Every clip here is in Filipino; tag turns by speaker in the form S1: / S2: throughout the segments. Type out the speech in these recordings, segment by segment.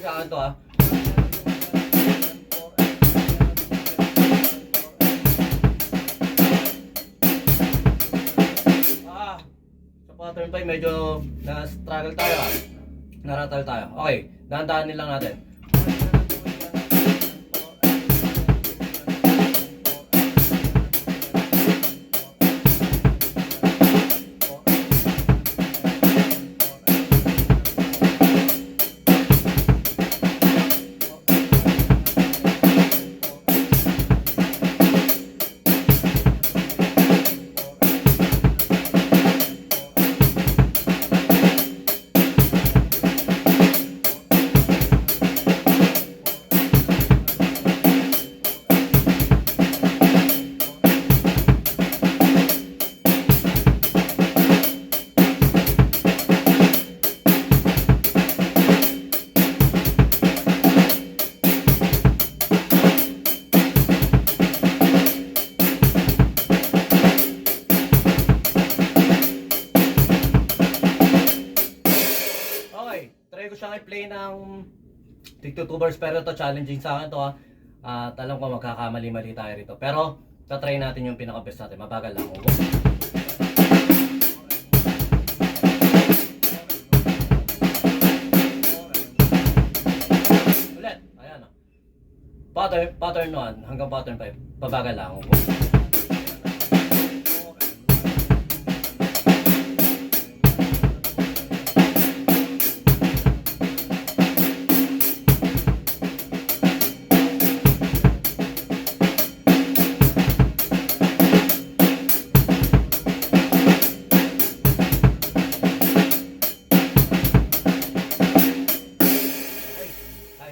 S1: sa akin to ha. Sa pattern 5 medyo na-struggle tayo ha. Naratal tayo. Okay, dahan-dahanin lang natin. Try ko siyang i-play ng TikTokers pero to challenging sa akin to ha. At alam ko magkakamali-mali tayo rito. Pero tatry natin yung pinaka-best natin. Mabagal lang. Ulit. Ayan o. Pattern 1 hanggang pattern 5. Mabagal lang.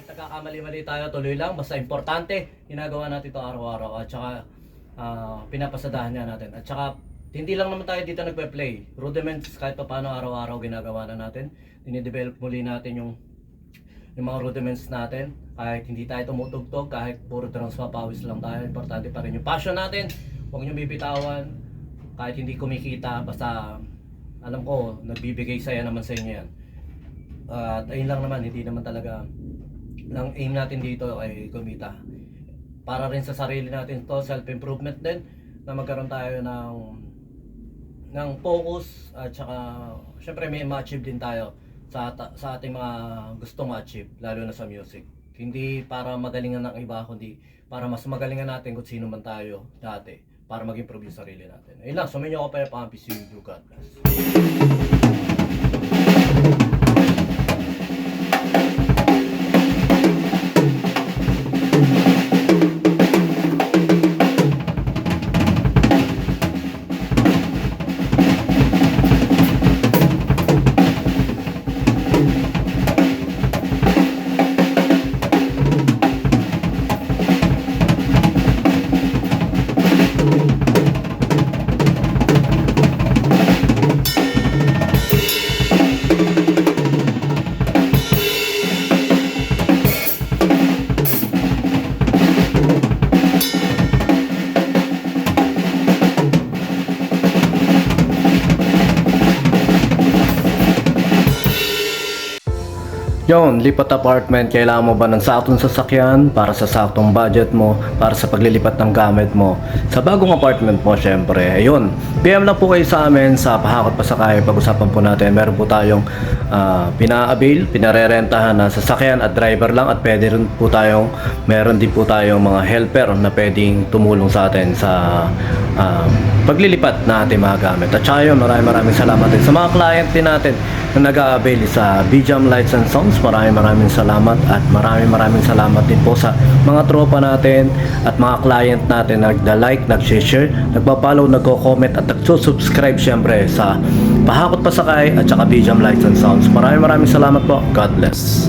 S1: Nagkakamali-mali tayo, tuloy lang. Basta importante, ginagawa natin ito araw-araw. At saka, pinapasadahan niya natin. At saka, hindi lang naman tayo dito nagpe-play. Rudiments, kahit pa paano araw-araw ginagawa na natin. Dinidevelop muli natin yung mga rudiments natin. Kahit hindi tayo tumutugtog, kahit puro drums mapawis lang tayo. Importante pa rin yung passion natin. Huwag nyo bibitawan. Kahit hindi kumikita, basta alam ko, nagbibigay saya naman sa inyo yan. At ayun lang naman, hindi naman talaga ang aim natin dito ay kumita. Para rin sa sarili natin to, self-improvement din, na magkaroon tayo ng focus at saka syempre may ma-achieve din tayo sa ating mga gustong ma-achieve, lalo na sa music. Hindi para magalingan ng iba, kundi para mas magalingan natin kung sino man tayo dati, para mag-improve yung sarili natin. Ayun lang, sumayin nyo ako pa yung see you, God bless. Yon, lipat apartment, kailangan mo ba ng saktong sasakyan para sa saktong budget mo, para sa paglilipat ng gamit mo sa bagong apartment mo, syempre. Ayun, PM lang po kayo sa amin sa Pahakot Pasakay. Pag-usapan po natin, meron po tayong pina-avail, pinarerentahan na sasakyan at driver lang, at pwede rin po tayong, meron din po tayong mga helper na pwedeng tumulong sa atin sa paglilipat na ating mga gamit. At saka yun, maraming salamat din sa mga client din natin na nag-a-avail sa BJAM Lights and Sounds. Maraming salamat, at maraming salamat din po sa mga tropa natin at mga client natin na nag-like, nag-share, nagpa-follow, nagko-comment at nagsusubscribe syempre sa Pahakot Pasakay at saka BJAM Lights and Sounds. Maraming salamat po. God bless.